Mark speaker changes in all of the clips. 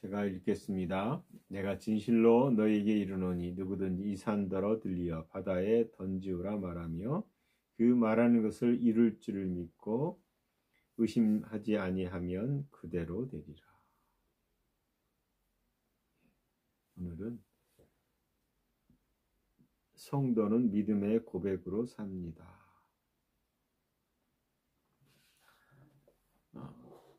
Speaker 1: 제가 읽겠습니다. 내가 진실로 너에게 이르노니 누구든지 이 산더러 들리어 바다에 던지우라 말하며 그 말하는 것을 이룰 줄을 믿고 의심하지 아니하면 그대로 되리라. 오늘은 성도는 믿음의 고백으로 삽니다.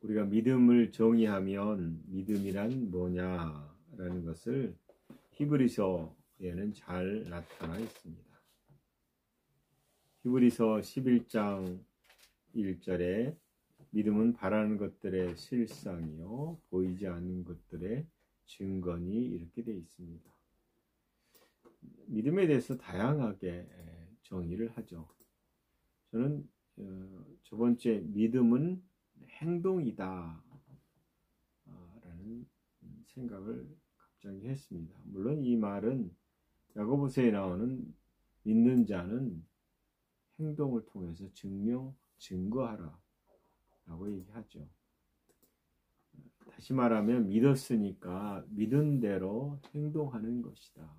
Speaker 1: 우리가 믿음을 정의하면 믿음이란 뭐냐라는 것을 히브리서에는 잘 나타나 있습니다. 히브리서 11장 1절에 믿음은 바라는 것들의 실상이요 보이지 않는 것들의 증거니 이렇게 되어 있습니다. 믿음에 대해서 다양하게 정의를 하죠. 저는 저번주에 믿음은 행동이다 라는 생각을 갑자기 했습니다. 물론 이 말은 야고보서에 나오는 믿는 자는 행동을 통해서 증거하라 라고 얘기하죠. 다시 말하면 믿었으니까 믿은 대로 행동하는 것이다.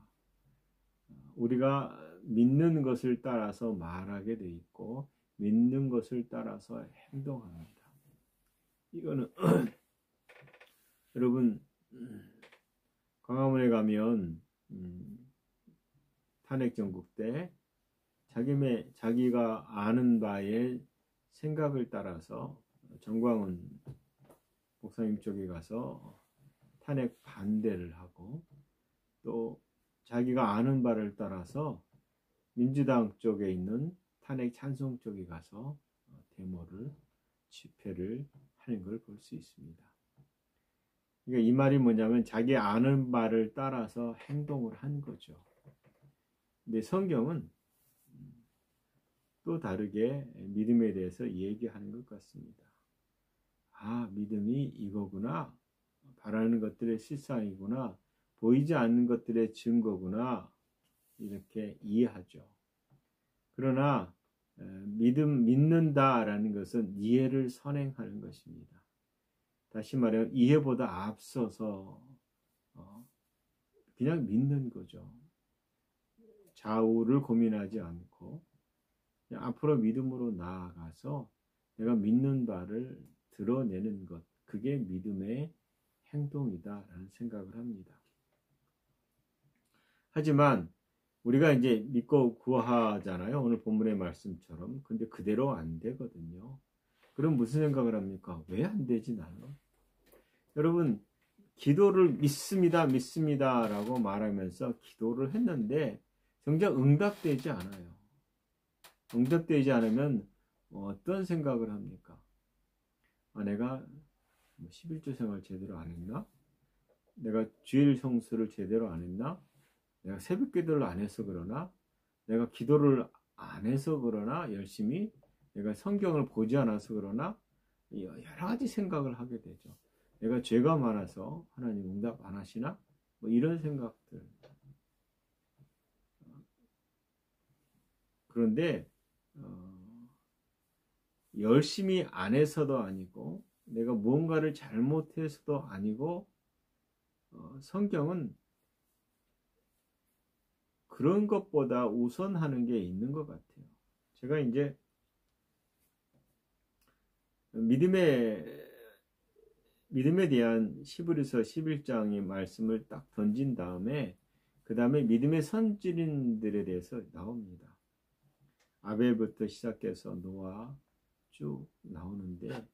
Speaker 1: 우리가 믿는 것을 따라서 말하게 돼 있고 믿는 것을 따라서 행동합니다. 이거는 여러분 광화문에 가면 탄핵 정국 때 자기가 아는 바의 생각을 따라서 정광훈 목사님 쪽에 가서 탄핵 반대를 하고 또 자기가 아는 바를 따라서 민주당 쪽에 있는 탄핵 찬성 쪽에 가서 데모를 집회를 하는 걸 볼 수 있습니다. 그러니까 이 말이 뭐냐면 자기 아는 바를 따라서 행동을 한 거죠. 근데 성경은 또 다르게 믿음에 대해서 얘기하는 것 같습니다. 아, 믿음이 이거구나. 바라는 것들의 실상이구나. 보이지 않는 것들의 증거구나. 이렇게 이해하죠. 그러나 믿는다라는 것은 이해를 선행하는 것입니다. 다시 말하면 이해보다 앞서서 그냥 믿는 거죠. 좌우를 고민하지 않고 그냥 앞으로 믿음으로 나아가서 내가 믿는 바를 드러내는 것, 그게 믿음의 행동이다라는 생각을 합니다. 하지만 우리가 이제 믿고 구하잖아요. 오늘 본문의 말씀처럼. 근데 그대로 안 되거든요. 그럼 무슨 생각을 합니까? 왜 안 되지 나는? 여러분, 기도를 믿습니다 라고 말하면서 기도를 했는데 정작 응답되지 않아요. 응답되지 않으면 어떤 생각을 합니까? 내가 11조 생활 제대로 안 했나? 내가 주일 성수를 제대로 안 했나? 내가 새벽 기도를 안 해서 그러나? 내가 기도를 안 해서 그러나? 열심히? 내가 성경을 보지 않아서 그러나? 여러 가지 생각을 하게 되죠. 내가 죄가 많아서 하나님 응답 안 하시나? 뭐 이런 생각들. 그런데 열심히 안 해서도 아니고 내가 무언가를 잘못해서도 아니고 성경은 그런 것보다 우선하는 게 있는 것 같아요. 제가 이제 믿음에 대한 히브리서 11장의 말씀을 딱 던진 다음에 그 다음에 믿음의 선지인들에 대해서 나옵니다. 아벨부터 시작해서 노아 쭉 나오는데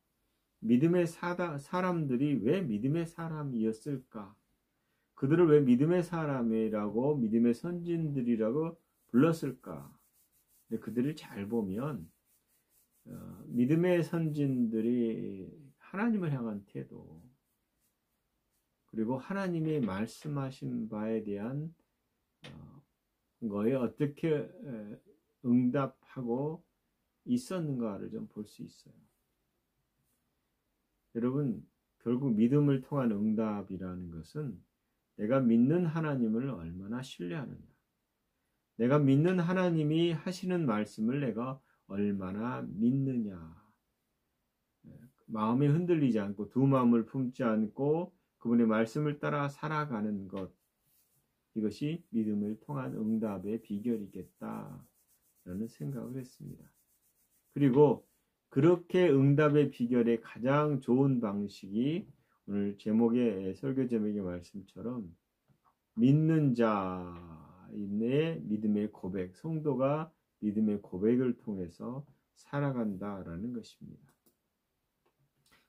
Speaker 1: 믿음의 사람들이 왜 믿음의 사람이었을까? 그들을 왜 믿음의 사람이라고 믿음의 선진들이라고 불렀을까? 근데 그들을 잘 보면 믿음의 선진들이 하나님을 향한 태도 그리고 하나님이 말씀하신 바에 대한 거에 어떻게 응답하고 있었는가를 좀 볼 수 있어요. 여러분, 결국 믿음을 통한 응답이라는 것은 내가 믿는 하나님을 얼마나 신뢰하느냐, 내가 믿는 하나님이 하시는 말씀을 내가 얼마나 믿느냐, 마음이 흔들리지 않고 두 마음을 품지 않고 그분의 말씀을 따라 살아가는 것, 이것이 믿음을 통한 응답의 비결이겠다라는 생각을 했습니다. 그리고 그렇게 응답의 비결의 가장 좋은 방식이 오늘 제목의 설교 제목의 말씀처럼 믿는 자의 믿음의 고백, 성도가 믿음의 고백을 통해서 살아간다라는 것입니다.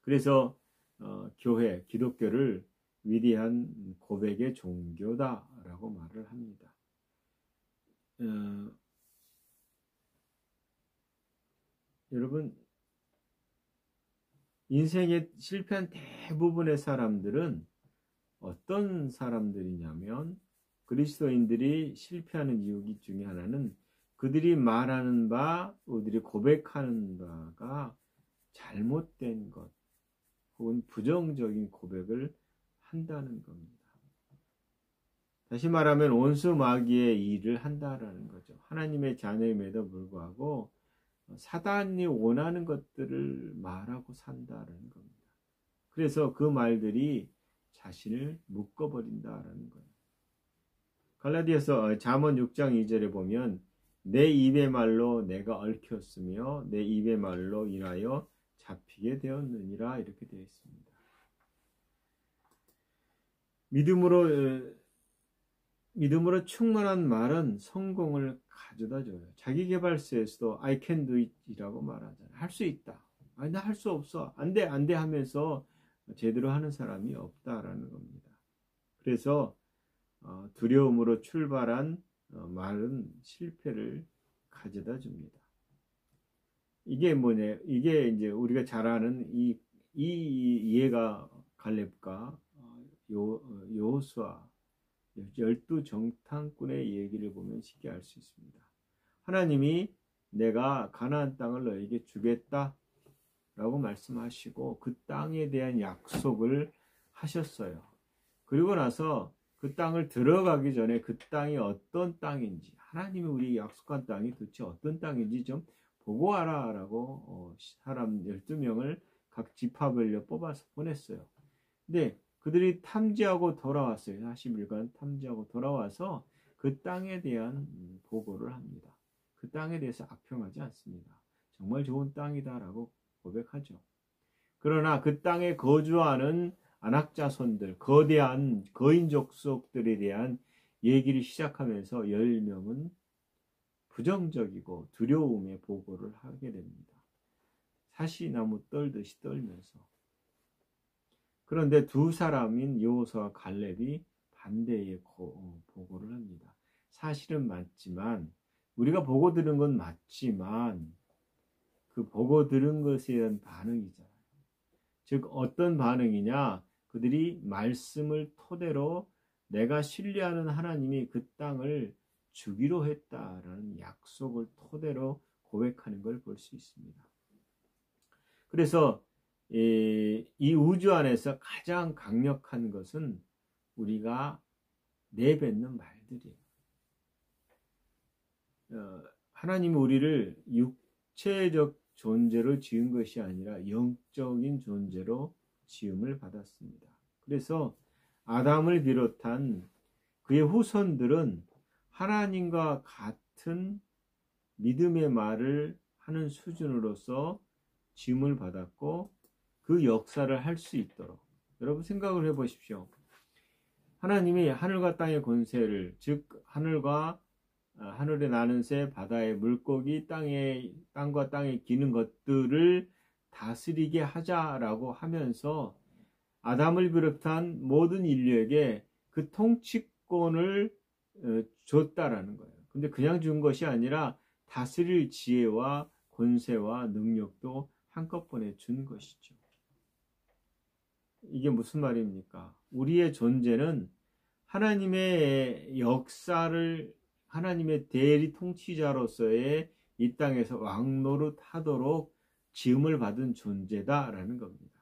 Speaker 1: 그래서 교회, 기독교를 위대한 고백의 종교다라고 말을 합니다. 여러분, 인생에 실패한 대부분의 사람들은 어떤 사람들이냐면 그리스도인들이 실패하는 이유 중에 하나는 그들이 말하는 바, 그들이 고백하는 바가 잘못된 것 혹은 부정적인 고백을 한다는 겁니다. 다시 말하면 온수 마귀의 일을 한다라는 거죠. 하나님의 자녀임에도 불구하고 사단이 원하는 것들을 말하고 산다라는 겁니다. 그래서 그 말들이 자신을 묶어버린다라는 거예요. 갈라디아서 잠언 6장 2절에 보면 내 입의 말로 내가 얽혔으며 내 입의 말로 인하여 잡히게 되었느니라 이렇게 되어 있습니다. 믿음으로 충만한 말은 성공을 가져다 줘요. 자기계발서에서도 I can do it이라고 말하잖아요. 할 수 있다. 아니 나 할 수 없어. 안 돼 하면서 제대로 하는 사람이 없다라는 겁니다. 그래서 두려움으로 출발한 말은 실패를 가져다 줍니다. 이게 뭐냐? 이게 이제 우리가 잘 아는 이 이해가 갈렙과 여호수아 12정탐꾼의 얘기를 보면 쉽게 알 수 있습니다. 하나님이 내가 가나안 땅을 너에게 주겠다 라고 말씀하시고 그 땅에 대한 약속을 하셨어요. 그리고 나서 그 땅을 들어가기 전에 그 땅이 어떤 땅인지, 하나님이 우리 약속한 땅이 도대체 어떤 땅인지 좀 보고 와라 라고 사람 12명을 각 지파별로 뽑아서 보냈어요. 근데 그들이 탐지하고 돌아왔어요. 40일간 탐지하고 돌아와서 그 땅에 대한 보고를 합니다. 그 땅에 대해서 악평하지 않습니다. 정말 좋은 땅이다라고 고백하죠. 그러나 그 땅에 거주하는 안악자손들, 거대한 거인족속들에 대한 얘기를 시작하면서 10명은 부정적이고 두려움의 보고를 하게 됩니다. 사시나무 떨듯이 떨면서. 그런데 두 사람인 여호수아와 갈렙이 반대의 보고를 합니다. 사실은 맞지만 우리가 보고 들은 건 맞지만 그 보고 들은 것에 대한 반응이잖아요. 즉 어떤 반응이냐? 그들이 말씀을 토대로 내가 신뢰하는 하나님이 그 땅을 주기로 했다라는 약속을 토대로 고백하는 걸 볼 수 있습니다. 그래서 이 우주 안에서 가장 강력한 것은 우리가 내뱉는 말들이에요. 하나님이 우리를 육체적 존재로 지은 것이 아니라 영적인 존재로 지음을 받았습니다. 그래서 아담을 비롯한 그의 후손들은 하나님과 같은 믿음의 말을 하는 수준으로서 지음을 받았고 그 역사를 할 수 있도록 여러분 생각을 해보십시오. 하나님이 하늘과 땅의 권세를 즉 하늘에 나는 새, 바다의 물고기, 땅과 땅에 기는 것들을 다스리게 하자라고 하면서 아담을 비롯한 모든 인류에게 그 통치권을 줬다라는 거예요. 근데 그냥 준 것이 아니라 다스릴 지혜와 권세와 능력도 한꺼번에 준 것이죠. 이게 무슨 말입니까? 우리의 존재는 하나님의 역사를 하나님의 대리 통치자로서의 이 땅에서 왕노릇 하도록 지음을 받은 존재다라는 겁니다.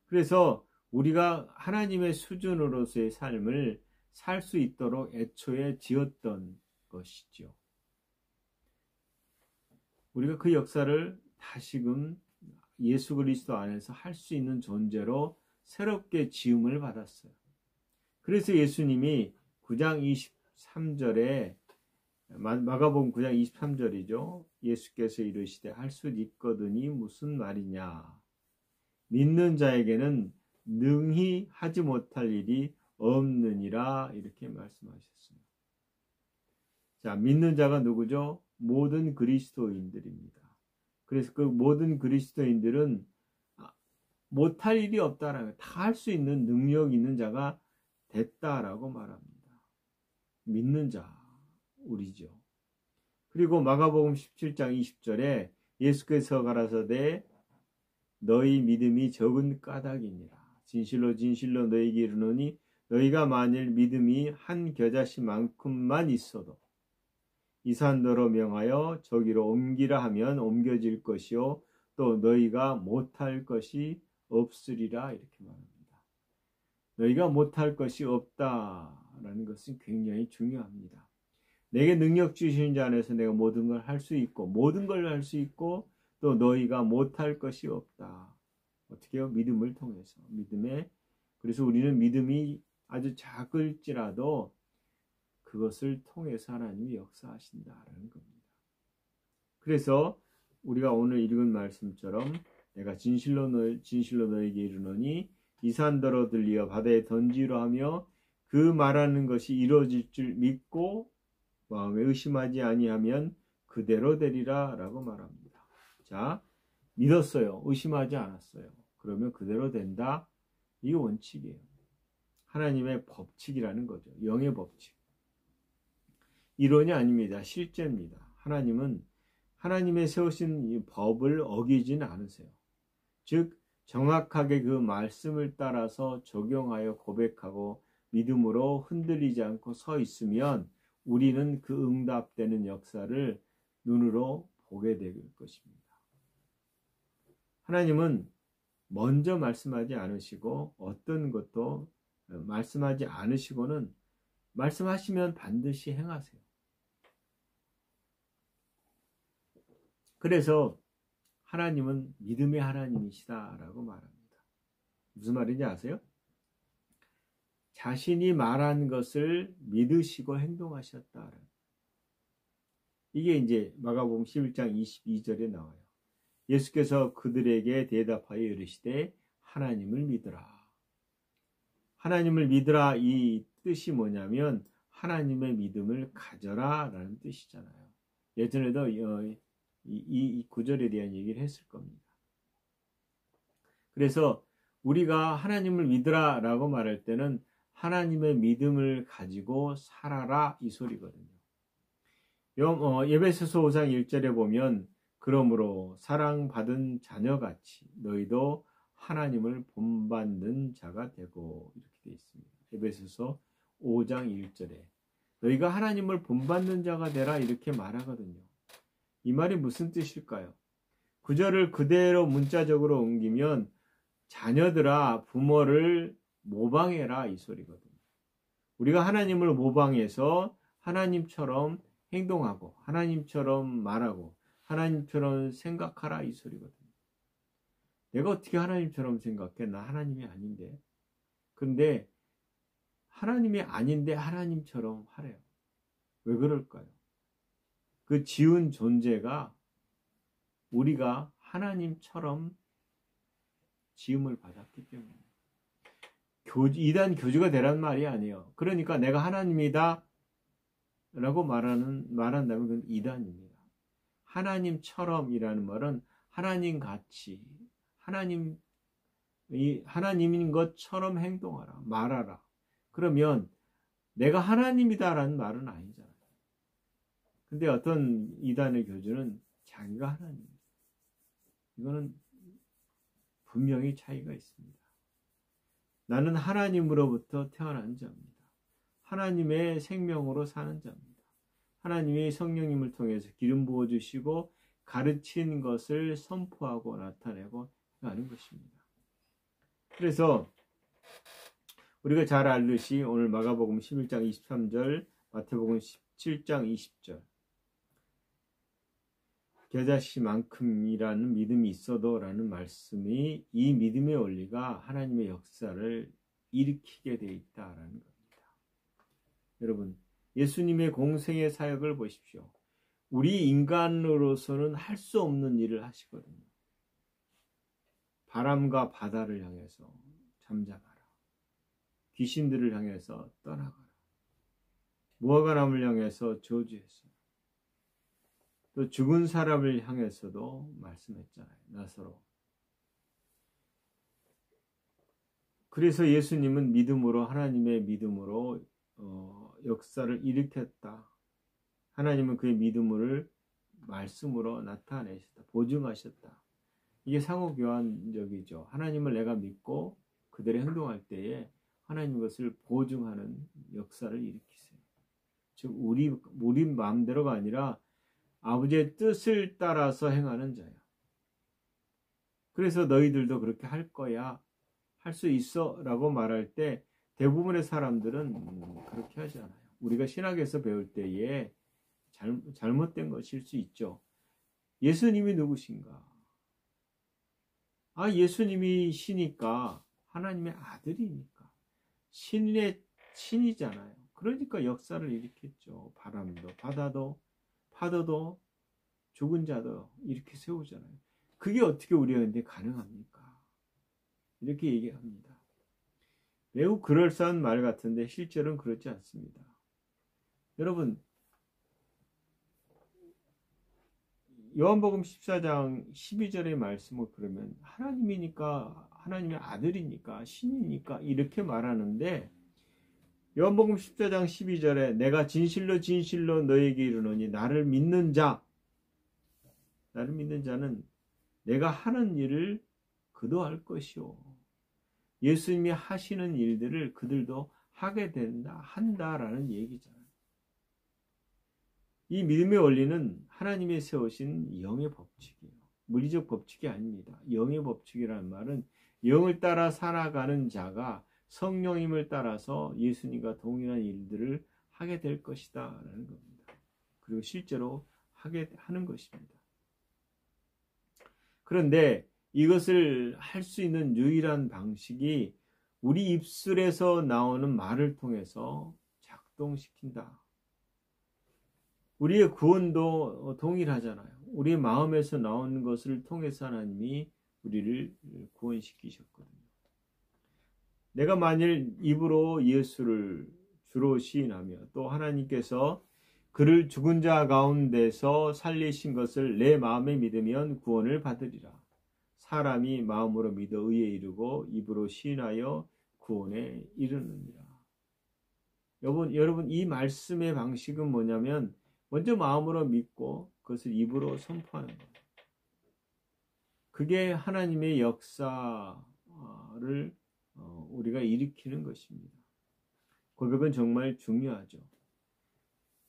Speaker 1: 그래서 우리가 하나님의 수준으로서의 삶을 살 수 있도록 애초에 지었던 것이죠. 우리가 그 역사를 다시금 예수 그리스도 안에서 할 수 있는 존재로 새롭게 지음을 받았어요. 그래서 예수님이 9장 23절에 마가복음 9장 23절이죠. 예수께서 이르시되 할 수 있거든이 무슨 말이냐. 믿는 자에게는 능히 하지 못할 일이 없느니라 이렇게 말씀하셨습니다. 자, 믿는 자가 누구죠? 모든 그리스도인들입니다. 그래서 그 모든 그리스도인들은 못할 일이 없다라고 다 할 수 있는 능력 있는 자가 됐다라고 말합니다. 믿는 자 우리죠. 그리고 마가복음 17장 20절에 예수께서 가라사대 너희 믿음이 적은 까닭이니라. 진실로 진실로 너희에게 이르노니 너희가 만일 믿음이 한 겨자씨만큼만 있어도 이 산더러 명하여 저기로 옮기라 하면 옮겨질 것이요 또 너희가 못할 것이 없으리라 이렇게 말합니다. 너희가 못할 것이 없다라는 것은 굉장히 중요합니다. 내게 능력 주시는 자 안에서 내가 모든 걸 할 수 있고 모든 걸 할 수 있고 또 너희가 못할 것이 없다. 어떻게 해요? 믿음을 통해서 그래서 우리는 믿음이 아주 작을지라도 그것을 통해서 하나님이 역사하신다라는 겁니다. 그래서 우리가 오늘 읽은 말씀처럼 내가 진실로 너에게 이르노니 이 산더러 들리어 바다에 던지려 하며 그 말하는 것이 이루어질 줄 믿고 마음에 의심하지 아니하면 그대로 되리라 라고 말합니다. 자, 믿었어요. 의심하지 않았어요. 그러면 그대로 된다. 이게 원칙이에요. 하나님의 법칙이라는 거죠. 영의 법칙. 이론이 아닙니다. 실제입니다. 하나님은 하나님의 세우신 이 법을 어기지는 않으세요. 즉 정확하게 그 말씀을 따라서 적용하여 고백하고 믿음으로 흔들리지 않고 서 있으면 우리는 그 응답되는 역사를 눈으로 보게 될 것입니다. 하나님은 먼저 말씀하지 않으시고 어떤 것도 말씀하지 않으시고는 말씀하시면 반드시 행하세요. 그래서 하나님은 믿음의 하나님이시다라고 말합니다. 무슨 말인지 아세요? 자신이 말한 것을 믿으시고 행동하셨다. 이게 이제 마가복음 11장 22절에 나와요. 예수께서 그들에게 대답하여 이르시되 하나님을 믿으라. 하나님을 믿으라 이 뜻이 뭐냐면 하나님의 믿음을 가져라 라는 뜻이잖아요. 예전에도 이 구절에 대한 얘기를 했을 겁니다. 그래서 우리가 하나님을 믿으라 라고 말할 때는 하나님의 믿음을 가지고 살아라 이 소리거든요. 에베소서 5장 1절에 보면 그러므로 사랑받은 자녀같이 너희도 하나님을 본받는 자가 되고 이렇게 되어 있습니다. 에베소서 5장 1절에 너희가 하나님을 본받는 자가 되라 이렇게 말하거든요. 이 말이 무슨 뜻일까요? 구절을 그대로 문자적으로 옮기면 자녀들아 부모를 모방해라 이 소리거든요. 우리가 하나님을 모방해서 하나님처럼 행동하고 하나님처럼 말하고 하나님처럼 생각하라 이 소리거든요. 내가 어떻게 하나님처럼 생각해? 나 하나님이 아닌데. 그런데 하나님이 아닌데 하나님처럼 하래요. 왜 그럴까요? 그 지은 존재가 우리가 하나님처럼 지음을 받았기 때문에 이단 교주가 되라는 말이 아니에요. 그러니까 내가 하나님이다 라고 말한다면 그건 이단입니다. 하나님처럼이라는 말은 하나님같이 하나님인 것처럼 행동하라 말하라. 그러면 내가 하나님이다라는 말은 아니잖아요. 근데 어떤 이단의 교주는 자기가 하나님이에요. 이거는 분명히 차이가 있습니다. 나는 하나님으로부터 태어난 자입니다. 하나님의 생명으로 사는 자입니다. 하나님이 성령님을 통해서 기름 부어주시고 가르친 것을 선포하고 나타내고 하는 것입니다. 그래서 우리가 잘 알듯이 오늘 마가복음 11장 23절, 마태복음 17장 20절 겨자씨만큼이라는 믿음이 있어도 라는 말씀이 이 믿음의 원리가 하나님의 역사를 일으키게 돼 있다라는 겁니다. 여러분, 예수님의 공생의 사역을 보십시오. 우리 인간으로서는 할 수 없는 일을 하시거든요. 바람과 바다를 향해서 잠잠하라. 귀신들을 향해서 떠나가라. 무화과나무를 향해서 저주했어요. 또 죽은 사람을 향해서도 말씀했잖아요. 나사로. 그래서 예수님은 믿음으로, 하나님의 믿음으로 역사를 일으켰다. 하나님은 그의 믿음을 말씀으로 나타내셨다. 보증하셨다. 이게 상호교환적이죠. 하나님을 내가 믿고 그대로 행동할 때에 하나님 것을 보증하는 역사를 일으키세요. 즉 우리 마음대로가 아니라 아버지의 뜻을 따라서 행하는 자야. 그래서 너희들도 그렇게 할 거야. 할 수 있어 라고 말할 때 대부분의 사람들은 그렇게 하지 않아요. 우리가 신학에서 배울 때에 잘못된 것일 수 있죠. 예수님이 누구신가? 예수님이 신이니까 하나님의 아들이니까 신의 신이잖아요. 그러니까 역사를 일으켰죠. 바람도 바다도 파도도 죽은 자도 이렇게 세우잖아요. 그게 어떻게 우리한테 가능합니까? 이렇게 얘기합니다. 매우 그럴싸한 말 같은데 실제로는 그렇지 않습니다. 여러분, 요한복음 14장 12절의 말씀을 그러면 하나님이니까, 하나님의 아들이니까, 신이니까 이렇게 말하는데 요한복음 14장 12절에 내가 진실로 진실로 너에게 이르노니 나를 믿는 자는 내가 하는 일을 그도 할 것이요. 예수님이 하시는 일들을 그들도 하게 한다라는 얘기잖아요. 이 믿음의 원리는 하나님이 세우신 영의 법칙이에요. 물리적 법칙이 아닙니다. 영의 법칙이라는 말은 영을 따라 살아가는 자가 성령님을 따라서 예수님과 동일한 일들을 하게 될 것이다 라는 겁니다. 그리고 실제로 하는 것입니다. 그런데 이것을 할 수 있는 유일한 방식이 우리 입술에서 나오는 말을 통해서 작동시킨다. 우리의 구원도 동일하잖아요. 우리의 마음에서 나오는 것을 통해서 하나님이 우리를 구원시키셨거든요. 내가 만일 입으로 예수를 주로 시인하며 또 하나님께서 그를 죽은 자 가운데서 살리신 것을 내 마음에 믿으면 구원을 받으리라. 사람이 마음으로 믿어 의에 이르고 입으로 시인하여 구원에 이르느니라. 여러분 이 말씀의 방식은 뭐냐면 먼저 마음으로 믿고 그것을 입으로 선포하는 거예요. 그게 하나님의 역사를 우리가 일으키는 것입니다. 고백은 정말 중요하죠.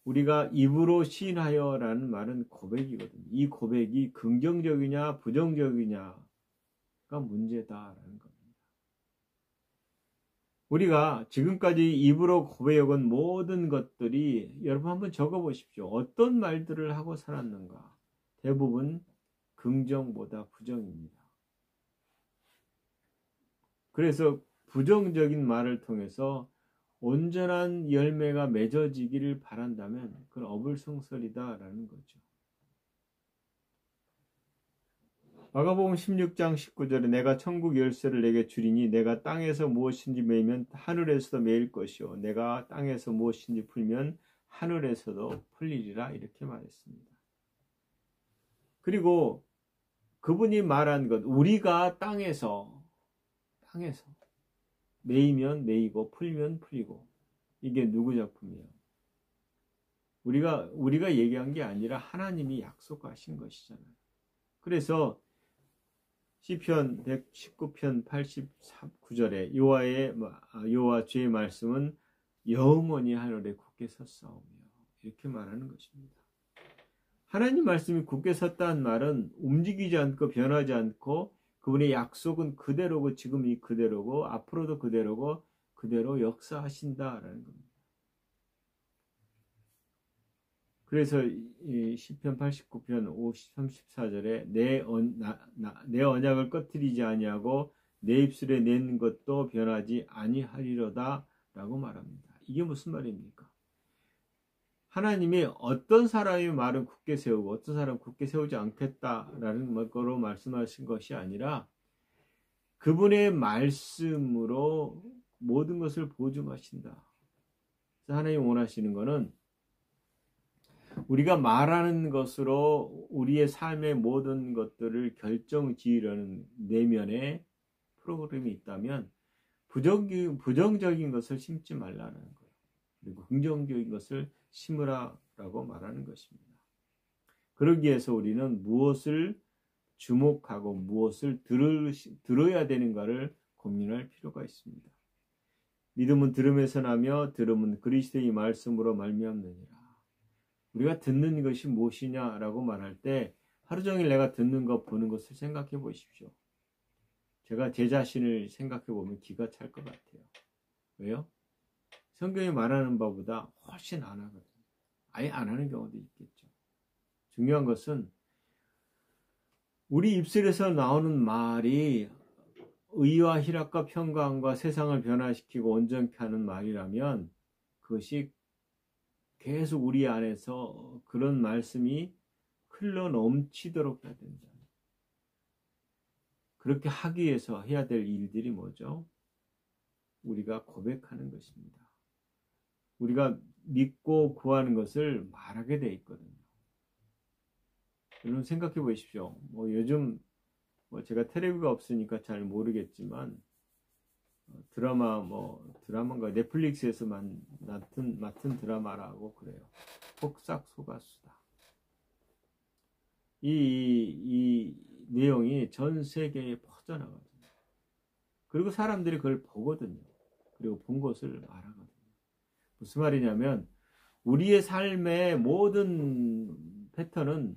Speaker 1: 우리가 입으로 시인하여라는 말은 고백이거든요. 이 고백이 긍정적이냐 부정적이냐가 문제다라는 겁니다. 우리가 지금까지 입으로 고백한 모든 것들이 여러분 한번 적어보십시오. 어떤 말들을 하고 살았는가? 대부분 긍정보다 부정입니다. 그래서 부정적인 말을 통해서 온전한 열매가 맺어지기를 바란다면 그건 어불성설이다라는 거죠. 마가복음 16장 19절에 내가 천국 열쇠를 내게 주리니 내가 땅에서 무엇인지 매이면 하늘에서도 매일 것이요 내가 땅에서 무엇인지 풀면 하늘에서도 풀리리라 이렇게 말했습니다. 그리고 그분이 말한 것 우리가 땅에서 매이면 매이고 풀면 풀리고 이게 누구 작품이에요? 우리가 얘기한 게 아니라 하나님이 약속하신 것이잖아요. 그래서 시편 119편 89절에 여호와 주의 말씀은 영원히 하늘에 굳게 섰사오며 이렇게 말하는 것입니다. 하나님 말씀이 굳게 섰다는 말은 움직이지 않고 변하지 않고 그분의 약속은 그대로고 지금이 그대로고 앞으로도 그대로고 그대로 역사하신다라는 겁니다. 그래서 이 시편 89편 34절에 내 언약을 꺼트리지 아니하고 내 입술에 낸 것도 변하지 아니하리로다 라고 말합니다. 이게 무슨 말입니까? 하나님이 어떤 사람의 말은 굳게 세우고 어떤 사람은 굳게 세우지 않겠다라는 거로 말씀하신 것이 아니라 그분의 말씀으로 모든 것을 보증하신다. 그래서 하나님이 원하시는 것은 우리가 말하는 것으로 우리의 삶의 모든 것들을 결정 지으려는 내면의 프로그램이 있다면 부정적인 것을 심지 말라는 거예요. 그리고 긍정적인 것을 심으라라고 말하는 것입니다. 그러기 위해서 우리는 무엇을 주목하고 무엇을 들어야 되는가를 고민할 필요가 있습니다. 믿음은 들음에서 나며 들음은 그리스도의 말씀으로 말미암느니라. 우리가 듣는 것이 무엇이냐라고 말할 때 하루 종일 내가 듣는 것 보는 것을 생각해 보십시오. 제가 제 자신을 생각해 보면 기가 찰 것 같아요. 왜요? 성경이 말하는 바보다 훨씬 안 하거든요. 아예 안 하는 경우도 있겠죠. 중요한 것은 우리 입술에서 나오는 말이 의와 희락과 평강과 세상을 변화시키고 온전케 하는 말이라면 그것이 계속 우리 안에서 그런 말씀이 흘러 넘치도록 해야 된다. 그렇게 하기 위해서 해야 될 일들이 뭐죠? 우리가 고백하는 것입니다. 우리가 믿고 구하는 것을 말하게 돼 있거든요. 여러분 생각해 보십시오. 요즘 제가 텔레비가 없으니까 잘 모르겠지만 드라마인가 넷플릭스에서 맡은 드라마라고 그래요. 폭삭소가수다. 이 내용이 전 세계에 퍼져나가거든요. 그리고 사람들이 그걸 보거든요. 그리고 본 것을 말하거든요. 무슨 말이냐면 우리의 삶의 모든 패턴은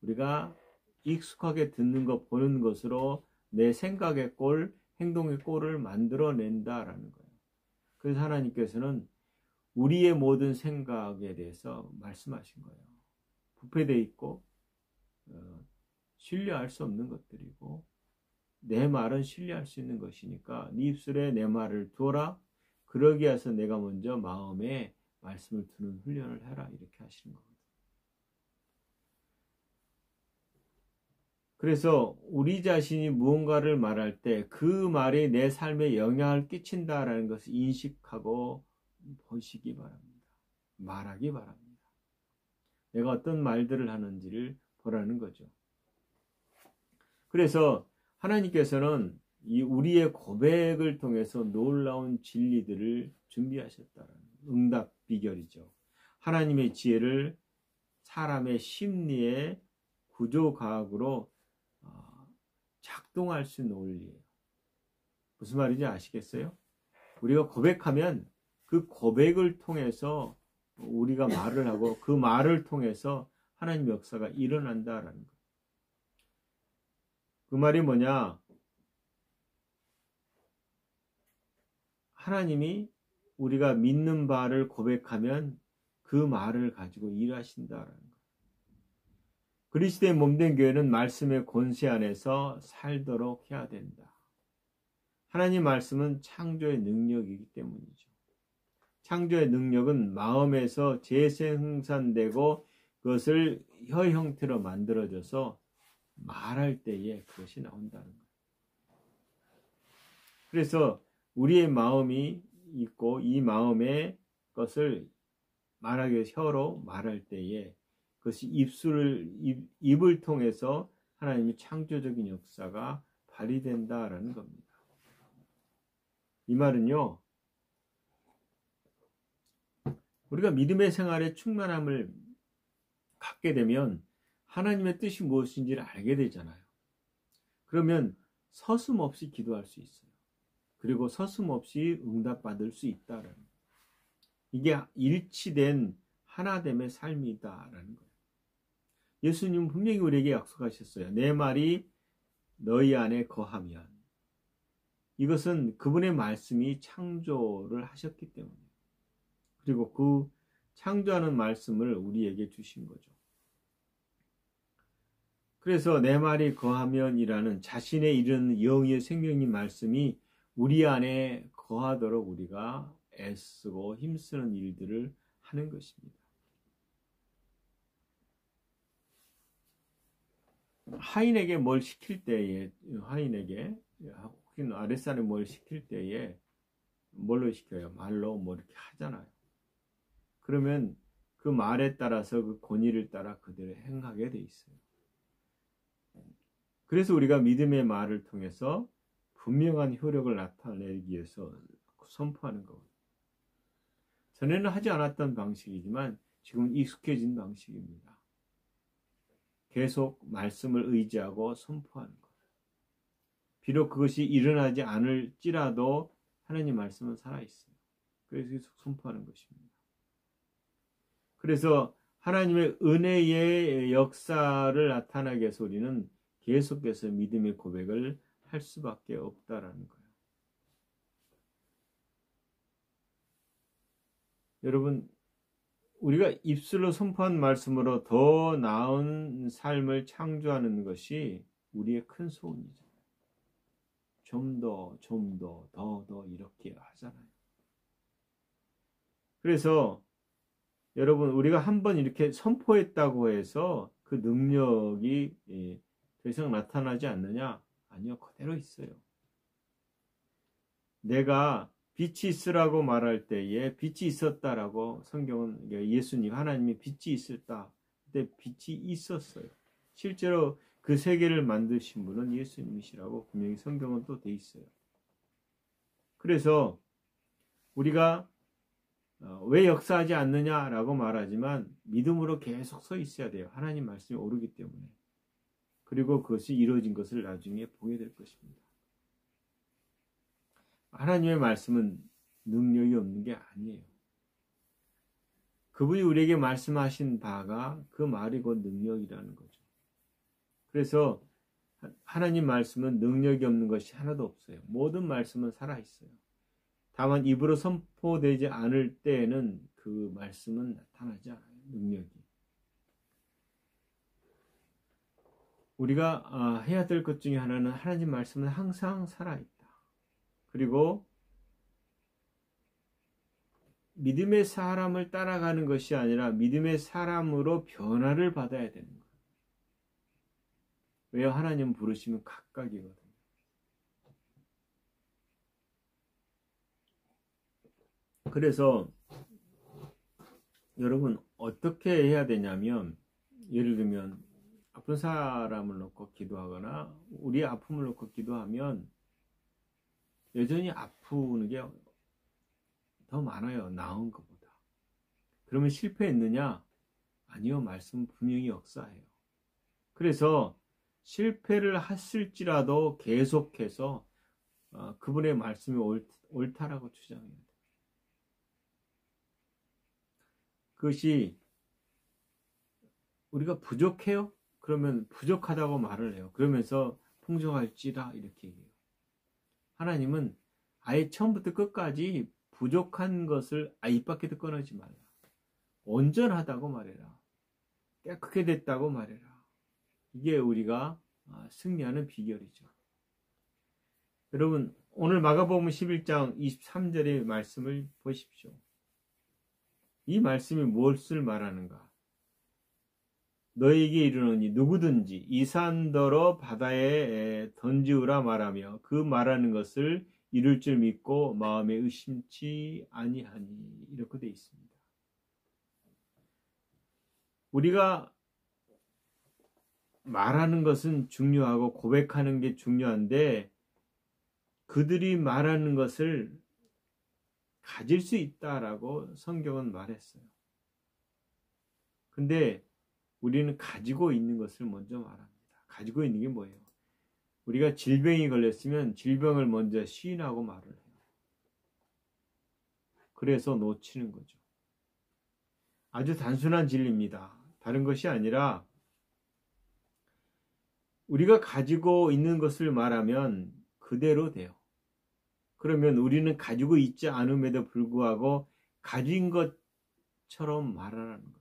Speaker 1: 우리가 익숙하게 듣는 것, 보는 것으로 내 생각의 꼴, 행동의 꼴을 만들어낸다라는 거예요. 그래서 하나님께서는 우리의 모든 생각에 대해서 말씀하신 거예요. 부패되어 있고 신뢰할 수 없는 것들이고 내 말은 신뢰할 수 있는 것이니까 네 입술에 내 말을 두어라. 그러기 위해서 내가 먼저 마음에 말씀을 두는 훈련을 해라. 이렇게 하시는 거거든요. 그래서 우리 자신이 무언가를 말할 때 그 말이 내 삶에 영향을 끼친다라는 것을 인식하고 보시기 바랍니다. 말하기 바랍니다. 내가 어떤 말들을 하는지를 보라는 거죠. 그래서 하나님께서는 이 우리의 고백을 통해서 놀라운 진리들을 준비하셨다는 응답 비결이죠. 하나님의 지혜를 사람의 심리의 구조과학으로 작동할 수 있는 원리예요. 무슨 말인지 아시겠어요? 우리가 고백하면 그 고백을 통해서 우리가 말을 하고 그 말을 통해서 하나님의 역사가 일어난다라는 거예요. 그 말이 뭐냐? 하나님이 우리가 믿는 바를 고백하면 그 말을 가지고 일하신다라는 거예요. 그리스도의 몸된 교회는 말씀의 권세 안에서 살도록 해야 된다. 하나님 말씀은 창조의 능력이기 때문이죠. 창조의 능력은 마음에서 재생산되고 그것을 혀 형태로 만들어져서 말할 때에 그것이 나온다는 거예요. 그래서 우리의 마음이 있고 이 마음의 것을 말하기 위해서 혀로 말할 때에 그것이 입을 통해서 하나님의 창조적인 역사가 발휘된다라는 겁니다. 이 말은요, 우리가 믿음의 생활에 충만함을 갖게 되면 하나님의 뜻이 무엇인지를 알게 되잖아요. 그러면 서슴없이 기도할 수 있어요. 그리고 서슴없이 응답받을 수 있다라는 거예요. 이게 일치된 하나됨의 삶이다라는 거예요. 예수님은 분명히 우리에게 약속하셨어요. 내 말이 너희 안에 거하면. 이것은 그분의 말씀이 창조를 하셨기 때문이에요. 그리고 그 창조하는 말씀을 우리에게 주신 거죠. 그래서 내 말이 거하면이라는 자신의 이르는 영의 생명인 말씀이 우리 안에 거하도록 우리가 애쓰고 힘쓰는 일들을 하는 것입니다. 하인에게 뭘 시킬 때에, 하인에게 혹은 아랫사람이 뭘 시킬 때에 뭘로 시켜요? 말로 뭐 이렇게 하잖아요. 그러면 그 말에 따라서 그 권위를 따라 그대로 행하게 돼 있어요. 그래서 우리가 믿음의 말을 통해서 분명한 효력을 나타내기 위해서 선포하는 거거든요. 전에는 하지 않았던 방식이지만 지금은 익숙해진 방식입니다. 계속 말씀을 의지하고 선포하는 것. 비록 그것이 일어나지 않을지라도 하나님 말씀은 살아있어요. 그래서 계속 선포하는 것입니다. 그래서 하나님의 은혜의 역사를 나타나게 해서 우리는 계속해서 믿음의 고백을 할 수밖에 없다라는 거예요. 여러분, 우리가 입술로 선포한 말씀으로 더 나은 삶을 창조하는 것이 우리의 큰 소원이죠. 좀 더 이렇게 하잖아요. 그래서 여러분, 우리가 한번 이렇게 선포했다고 해서 그 능력이 더 이상 나타나지 않느냐? 아니요, 그대로 있어요. 내가 빛이 있으라고 말할 때에 빛이 있었다라고 성경은, 예수님, 하나님이 빛이 있었다. 그때 빛이 있었어요. 실제로 그 세계를 만드신 분은 예수님이시라고 분명히 성경은 또 돼 있어요. 그래서 우리가 왜 역사하지 않느냐라고 말하지만 믿음으로 계속 서 있어야 돼요. 하나님 말씀이 오르기 때문에. 그리고 그것이 이루어진 것을 나중에 보게 될 것입니다. 하나님의 말씀은 능력이 없는 게 아니에요. 그분이 우리에게 말씀하신 바가 그 말이 곧 능력이라는 거죠. 그래서 하나님 말씀은 능력이 없는 것이 하나도 없어요. 모든 말씀은 살아있어요. 다만 입으로 선포되지 않을 때에는 그 말씀은 나타나지 않아요. 능력이. 우리가 해야 될 것 중에 하나는 하나님 말씀은 항상 살아있다. 그리고 믿음의 사람을 따라가는 것이 아니라 믿음의 사람으로 변화를 받아야 되는 거예요. 왜요? 하나님 부르시면 각각이거든요. 그래서 여러분 어떻게 해야 되냐면, 예를 들면 아픈 사람을 놓고 기도하거나 우리의 아픔을 놓고 기도하면 여전히 아프는 게 더 많아요. 나은 것보다. 그러면 실패했느냐? 아니요. 말씀은 분명히 역사해요. 그래서 실패를 했을지라도 계속해서 그분의 말씀이 옳다라고 주장해야 돼요. 그것이 우리가 부족해요? 그러면 부족하다고 말을 해요. 그러면서 풍족할지라 이렇게 얘기해요. 하나님은 아예 처음부터 끝까지 부족한 것을 입 밖에도 꺼내지 말라. 온전하다고 말해라. 깨끗게 됐다고 말해라. 이게 우리가 승리하는 비결이죠. 여러분, 오늘 마가복음 11장 23절의 말씀을 보십시오. 이 말씀이 무엇을 말하는가? 너에게 이르노니 누구든지 이 산더러 바다에 던지우라 말하며 그 말하는 것을 이룰 줄 믿고 마음에 의심치 아니하니, 이렇게 되어 있습니다. 우리가 말하는 것은 중요하고 고백하는 게 중요한데 그들이 말하는 것을 가질 수 있다라고 성경은 말했어요. 근데 우리는 가지고 있는 것을 먼저 말합니다. 가지고 있는 게 뭐예요? 우리가 질병이 걸렸으면 질병을 먼저 시인하고 말을 해요. 그래서 놓치는 거죠. 아주 단순한 진리입니다. 다른 것이 아니라 우리가 가지고 있는 것을 말하면 그대로 돼요. 그러면 우리는 가지고 있지 않음에도 불구하고 가진 것 답처럼 말하라는 거예요.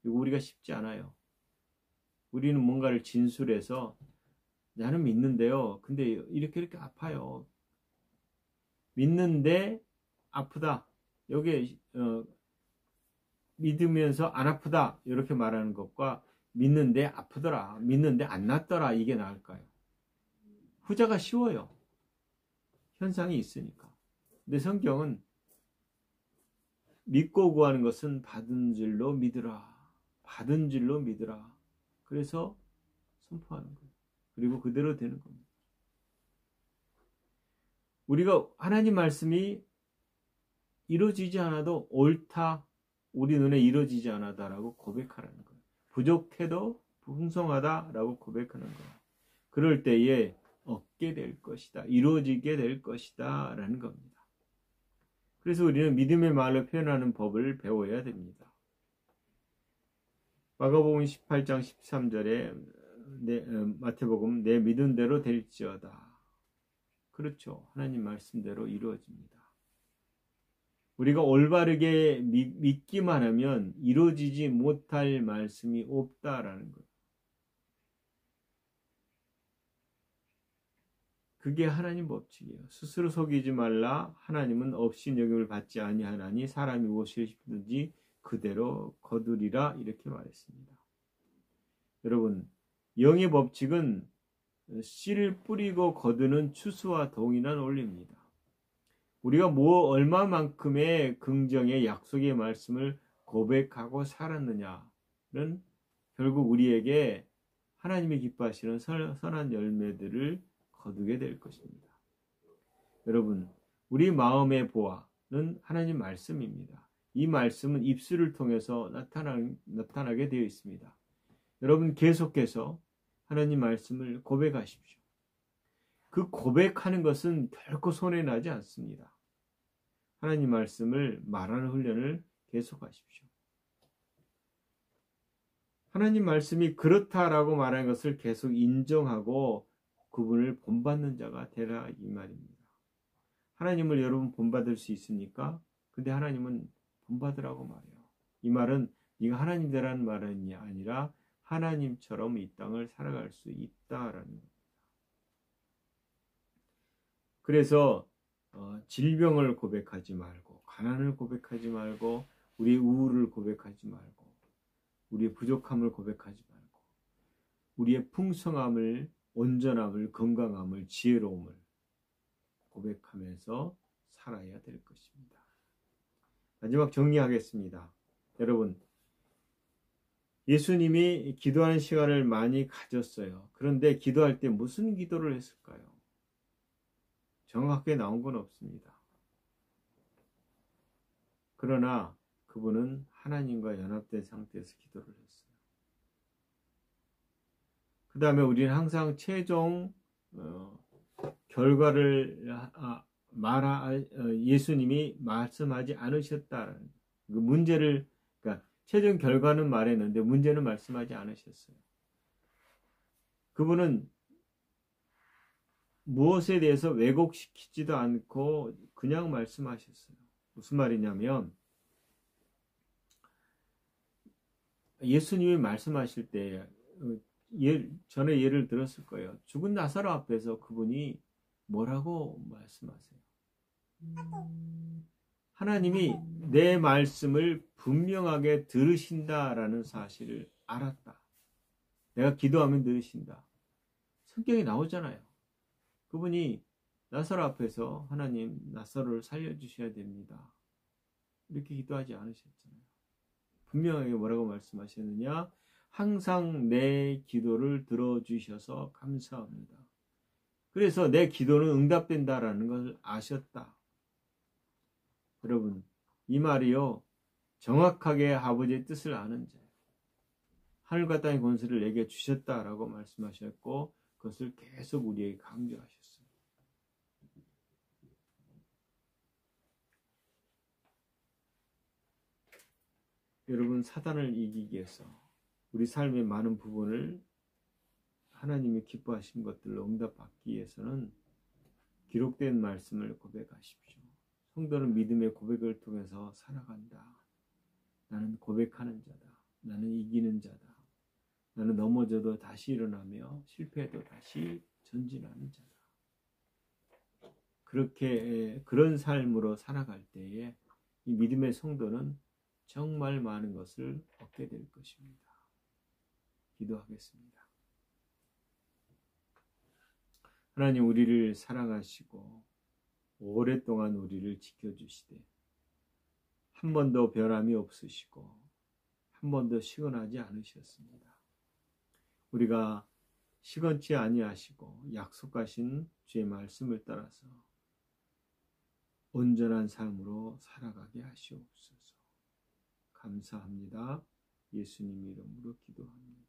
Speaker 1: 이거 우리가 쉽지 않아요. 우리는 뭔가를 진술해서 나는 믿는데요. 근데 이렇게 아파요. 믿는데 아프다. 여기에 믿으면서 안 아프다. 이렇게 말하는 것과 믿는데 아프더라. 믿는데 안 낫더라. 이게 나을까요? 후자가 쉬워요. 현상이 있으니까. 근데 성경은 믿고 구하는 것은 받은 줄로 믿으라. 받은 줄로 믿으라. 그래서 선포하는 거예요. 그리고 그대로 되는 겁니다. 우리가 하나님 말씀이 이루어지지 않아도 옳다, 우리 눈에 이루어지지 않아다라고 고백하라는 거예요. 부족해도 풍성하다라고 고백하는 거예요. 그럴 때에 얻게 될 것이다, 이루어지게 될 것이다 라는 겁니다. 그래서 우리는 믿음의 말로 표현하는 법을 배워야 됩니다. 마가복음 18장 13절에 마태복음 내 믿은 대로 될지어다. 그렇죠. 하나님 말씀대로 이루어집니다. 우리가 올바르게 믿기만 하면 이루어지지 못할 말씀이 없다라는 거예요. 그게 하나님 법칙이에요. 스스로 속이지 말라. 하나님은 업신여김을 받지 아니하나니 사람이 무엇을 심든지 그대로 거두리라. 이렇게 말했습니다. 여러분, 영의 법칙은 씨를 뿌리고 거두는 추수와 동일한 원리입니다. 우리가 얼마만큼의 긍정의 약속의 말씀을 고백하고 살았느냐는 결국 우리에게 하나님이 기뻐하시는 선한 열매들을 거두게 될 것입니다. 여러분, 우리 마음의 보화는 하나님 말씀입니다. 이 말씀은 입술을 통해서 나타나게 되어 있습니다. 여러분, 계속해서 하나님 말씀을 고백하십시오. 그 고백하는 것은 결코 손해나지 않습니다. 하나님 말씀을 말하는 훈련을 계속하십시오. 하나님 말씀이 그렇다라고 말하는 것을 계속 인정하고 그분을 본받는 자가 되라 이 말입니다. 하나님을 여러분 본받을 수 있습니까? 근데 하나님은 본받으라고 말해요. 이 말은 네가 하나님 되라는 말이 아니라 하나님처럼 이 땅을 살아갈 수 있다라는 겁니다. 그래서 질병을 고백하지 말고, 가난을 고백하지 말고, 우리의 우울을 고백하지 말고, 우리의 부족함을 고백하지 말고, 우리의 풍성함을, 온전함을, 건강함을, 지혜로움을 고백하면서 살아야 될 것입니다. 마지막 정리하겠습니다. 여러분, 예수님이 기도하는 시간을 많이 가졌어요. 그런데 기도할 때 무슨 기도를 했을까요? 정확하게 나온 건 없습니다. 그러나 그분은 하나님과 연합된 상태에서 기도를 했어요. 그 다음에 우리는 항상 최종 결과를 예수님이 말씀하지 않으셨다는 그 문제를, 그러니까 최종 결과는 말했는데 문제는 말씀하지 않으셨어요. 그분은 무엇에 대해서 왜곡시키지도 않고 그냥 말씀하셨어요. 무슨 말이냐면 예수님이 말씀하실 때 전에 예를 들었을 거예요. 죽은 나사로 앞에서 그분이 뭐라고 말씀하세요? 하나님이 내 말씀을 분명하게 들으신다라는 사실을 알았다. 내가 기도하면 들으신다. 성경에 나오잖아요. 그분이 나사로 앞에서 하나님 나사로를 살려주셔야 됩니다. 이렇게 기도하지 않으셨잖아요. 분명하게 뭐라고 말씀하셨느냐? 항상 내 기도를 들어주셔서 감사합니다. 그래서 내 기도는 응답된다라는 것을 아셨다. 여러분, 이 말이요, 정확하게 아버지의 뜻을 아는 자예요. 하늘과 땅의 권세를 내게 주셨다라고 말씀하셨고 그것을 계속 우리에게 강조하셨어요. 여러분, 사단을 이기기 위해서 우리 삶의 많은 부분을 하나님이 기뻐하신 것들로 응답받기 위해서는 기록된 말씀을 고백하십시오. 성도는 믿음의 고백을 통해서 살아간다. 나는 고백하는 자다. 나는 이기는 자다. 나는 넘어져도 다시 일어나며 실패해도 다시 전진하는 자다. 그렇게 그런 삶으로 살아갈 때에 이 믿음의 성도는 정말 많은 것을 얻게 될 것입니다. 기도하겠습니다. 하나님, 우리를 사랑하시고 오랫동안 우리를 지켜주시되 한 번도 변함이 없으시고 한 번도 시건하지 않으셨습니다. 우리가 시건치 아니하시고 약속하신 주의 말씀을 따라서 온전한 삶으로 살아가게 하시옵소서. 감사합니다. 예수님 이름으로 기도합니다.